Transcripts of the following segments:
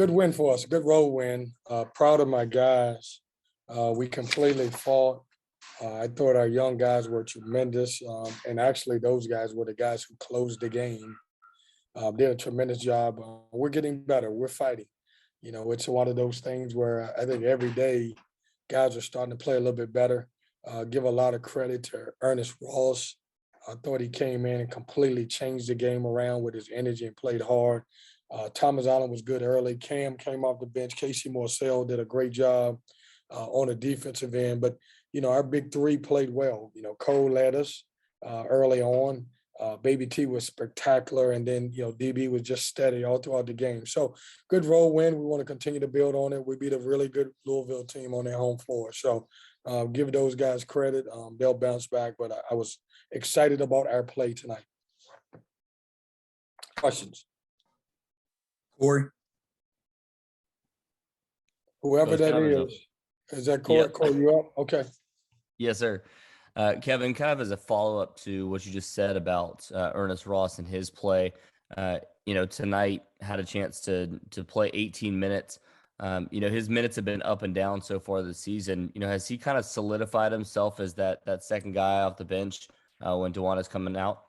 Good win for us, a good road win. Proud of my guys. We completely fought. I thought our young guys were tremendous. And actually, those guys were the guys who closed the game. Did a tremendous job. We're getting better. We're fighting. It's one of those things where I think every day guys are starting to play a little bit better. Give a lot of credit to Ernest Ross. I thought he came in and completely changed the game around with his energy and played hard. Thomas Allen was good early. Cam came off the bench. Casey Morcell did a great job on the defensive end. But, our big three played well. Cole led us early on. Baby T was spectacular. And then, DB was just steady all throughout the game. So good road win. We want to continue to build on it. We beat a really good Louisville team on their home floor. So give those guys credit. They'll bounce back. But I was excited about our play tonight. Questions? Corey? Whoever that is that Corey? Yep. Corey, you up? Okay. Yes, sir. Kevin, kind of as a follow-up to what you just said about Ernest Ross and his play, tonight had a chance to play 18 minutes. His minutes have been up and down so far this season. Has he kind of solidified himself as that second guy off the bench when DeJuan is coming out?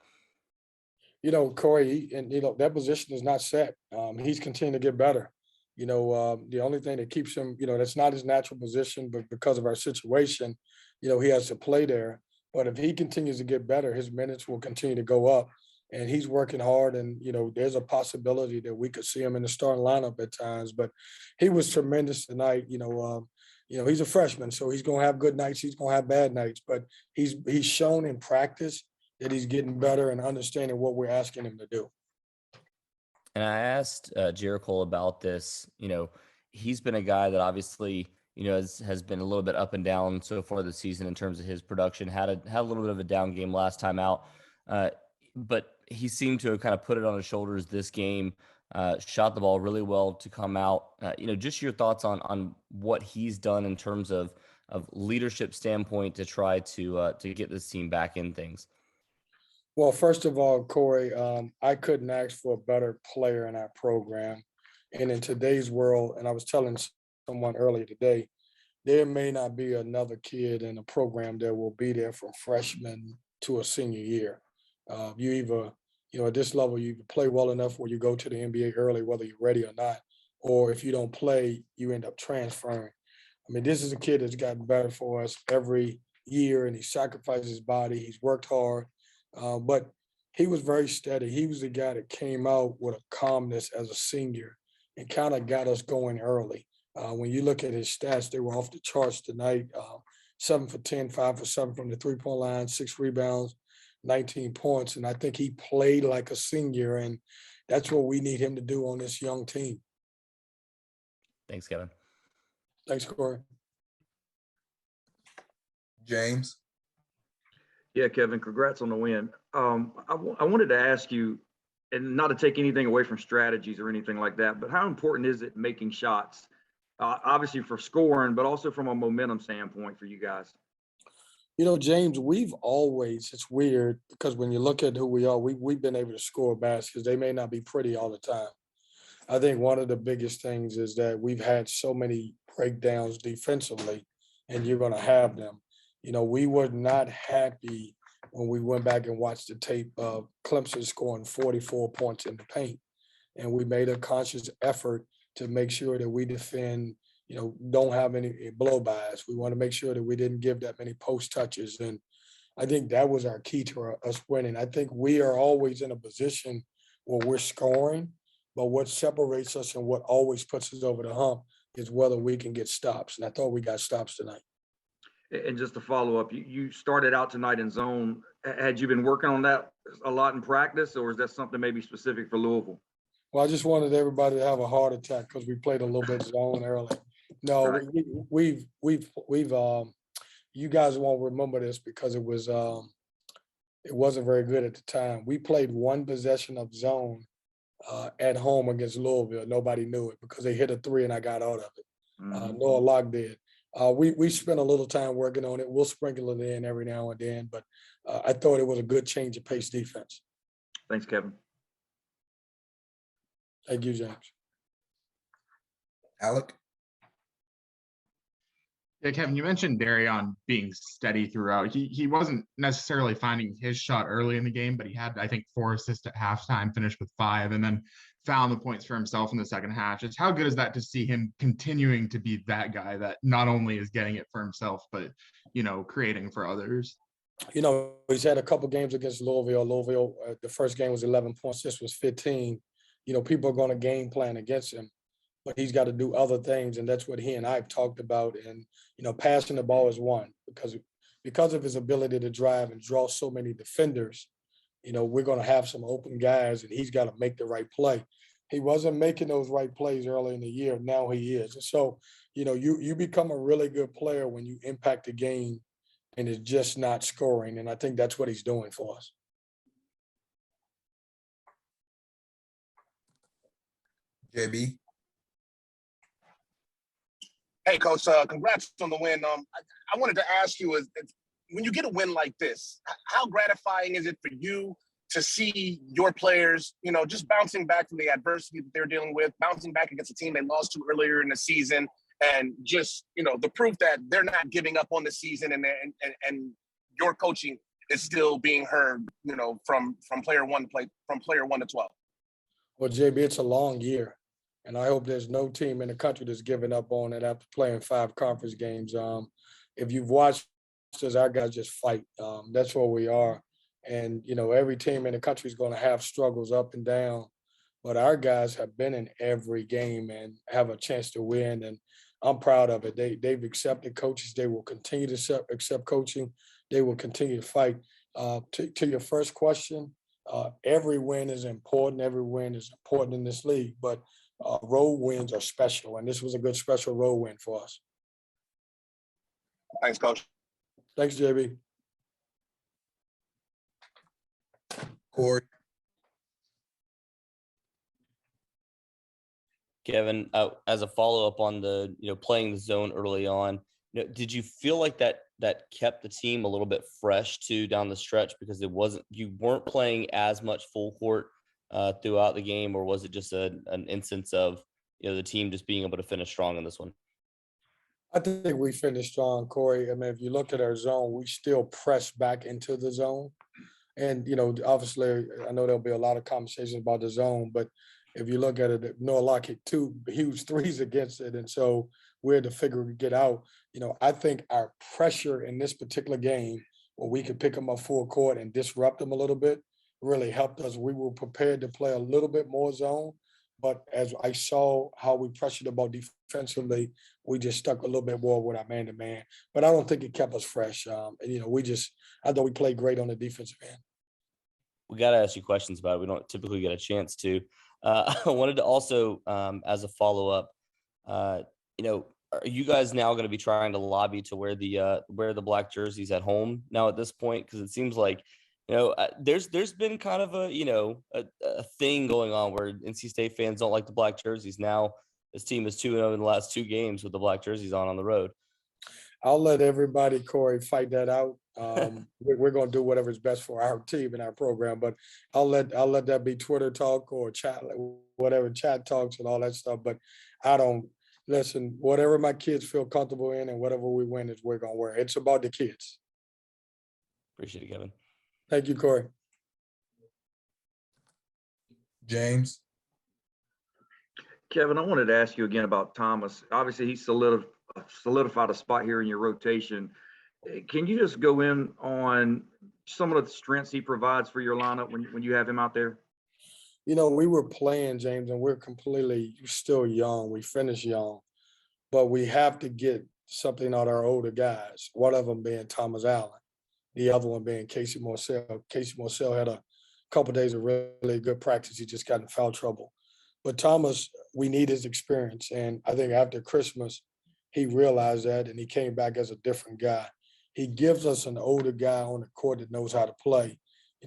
Corey, that position is not set. He's continuing to get better. The only thing that keeps him, that's not his natural position, but because of our situation, he has to play there. But if he continues to get better, his minutes will continue to go up. And he's working hard. And, there's a possibility that we could see him in the starting lineup at times. But he was tremendous tonight. He's a freshman, so he's going to have good nights. He's going to have bad nights. But he's shown in practice that he's getting better and understanding what we're asking him to do. And I asked Jericho about this. He's been a guy that obviously, has been a little bit up and down so far this season in terms of his production. Had a little bit of a down game last time out, but he seemed to have kind of put it on his shoulders this game. Shot the ball really well to come out. Just your thoughts on what he's done in terms of leadership standpoint to try to get this team back in things. Well, first of all, Corey, I couldn't ask for a better player in our program. And in today's world, and I was telling someone earlier today, there may not be another kid in the program that will be there from freshman to a senior year. You either, at this level, you play well enough where you go to the NBA early, whether you're ready or not, or if you don't play, you end up transferring. I mean, this is a kid that's gotten better for us every year, and he sacrificed his body. He's worked hard. But he was very steady. He was the guy that came out with a calmness as a senior and kind of got us going early. When you look at his stats, they were off the charts tonight. 7 for 10, 5 for 7 from the three-point line, 6 rebounds, 19 points. And I think he played like a senior, and that's what we need him to do on this young team. Thanks, Kevin. Thanks, Corey. James? Yeah, Kevin, congrats on the win. I wanted to ask you, and not to take anything away from strategies or anything like that, but how important is it making shots, obviously for scoring, but also from a momentum standpoint for you guys? James, we've always, it's weird because when you look at who we are, we've been able to score baskets. They may not be pretty all the time. I think one of the biggest things is that we've had so many breakdowns defensively, and you're going to have them. We were not happy when we went back and watched the tape of Clemson scoring 44 points in the paint. And we made a conscious effort to make sure that we defend, don't have any blow-bys. We want to make sure that we didn't give that many post touches. And I think that was our key to us winning. I think we are always in a position where we're scoring, but what separates us and what always puts us over the hump is whether we can get stops. And I thought we got stops tonight. And just to follow up, you started out tonight in zone. Had you been working on that a lot in practice, or is that something maybe specific for Louisville? Well, I just wanted everybody to have a heart attack because we played a little bit zone early. No, Right. we've you guys won't remember this because it wasn't very good at the time. We played one possession of zone at home against Louisville. Nobody knew it because they hit a three and I got out of it. Noah Locke did. We spent a little time working on it. We'll sprinkle it in every now and then, but I thought it was a good change of pace defense. Thanks, Kevin. Thank you, James. Alec. Yeah, Kevin, you mentioned Darion being steady throughout. He wasn't necessarily finding his shot early in the game, but he had, I think, 4 assists at halftime, finished with 5, and then found the points for himself in the second half. Just how good is that to see him continuing to be that guy that not only is getting it for himself, but, creating for others? He's had a couple games against Louisville. The first game was 11 points. This was 15. People are going to game plan against him, but he's got to do other things, and that's what he and I have talked about. And passing the ball is one because of his ability to drive and draw so many defenders. We're going to have some open guys, and he's got to make the right play. He wasn't making those right plays early in the year. Now he is. And so, you become a really good player when you impact the game and it's just not scoring. And I think that's what he's doing for us. JB. Hey, Coach, congrats on the win. I wanted to ask you, when you get a win like this, how gratifying is it for you to see your players, just bouncing back from the adversity that they're dealing with, bouncing back against a team they lost to earlier in the season, and just, the proof that they're not giving up on the season and your coaching is still being heard, from player 1 to 12? Well, JB, it's a long year. And I hope there's no team in the country that's giving up on it after playing 5 conference games. If you've watched us, our guys just fight. That's where we are. And, every team in the country is going to have struggles up and down. But our guys have been in every game and have a chance to win. And I'm proud of it. They've accepted coaches. They will continue to accept coaching. They will continue to fight. To your first question, every win is important. Every win is important in this league. But road wins are special, and this was a good special road win for us. Thanks, Coach. Thanks, JB. Corey. Kevin, as a follow-up on the, playing the zone early on, did you feel like that kept the team a little bit fresh too down the stretch because you weren't playing as much full court throughout the game, or was it just an instance of, the team just being able to finish strong in this one? I think we finished strong, Corey. I mean, if you look at our zone, we still press back into the zone. And, obviously, I know there'll be a lot of conversations about the zone, but if you look at it, Noah Locke hit 2 huge threes against it. And so we had to figure it out. I think our pressure in this particular game, where we could pick them up full court and disrupt them a little bit, really helped us. We were prepared to play a little bit more zone. But as I saw how we pressured the ball defensively, we just stuck a little bit more with our man-to-man. But I don't think it kept us fresh. And, I thought we played great on the defensive end. We got to ask you questions about it. We don't typically get a chance to. I wanted to also, as a follow-up, are you guys now going to be trying to lobby to wear the black jerseys at home now at this point? Because it seems like, there's been kind of a thing going on where NC State fans don't like the black jerseys. Now this team is 2-0 in the last 2 games with the black jerseys on the road. I'll let everybody, Corey, fight that out. We're going to do whatever's best for our team and our program, but I'll let that be Twitter talk or chat, whatever chat talks and all that stuff. But I don't listen. Whatever my kids feel comfortable in and whatever we win is we're going to wear. It's about the kids. Appreciate it, Kevin. Thank you, Corey. James. Kevin, I wanted to ask you again about Thomas. Obviously, he solidified a spot here in your rotation. Can you just go in on some of the strengths he provides for your lineup when you have him out there? We were playing, James, and we're still young. We finished young, but we have to get something out of our older guys, one of them being Thomas Allen, the other one being Casey Morsell. Casey Morsell had a couple of days of really good practice. He just got in foul trouble. But Thomas, we need his experience. And I think after Christmas, he realized that, and he came back as a different guy. He gives us an older guy on the court that knows how to play.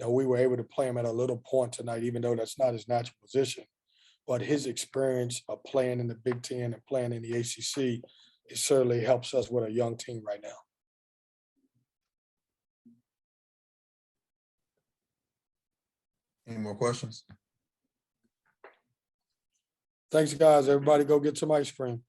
We were able to play him at a little point tonight, even though that's not his natural position. But his experience of playing in the Big Ten and playing in the ACC, it certainly helps us with a young team right now. Any more questions? Thanks, guys. Everybody go get some ice cream.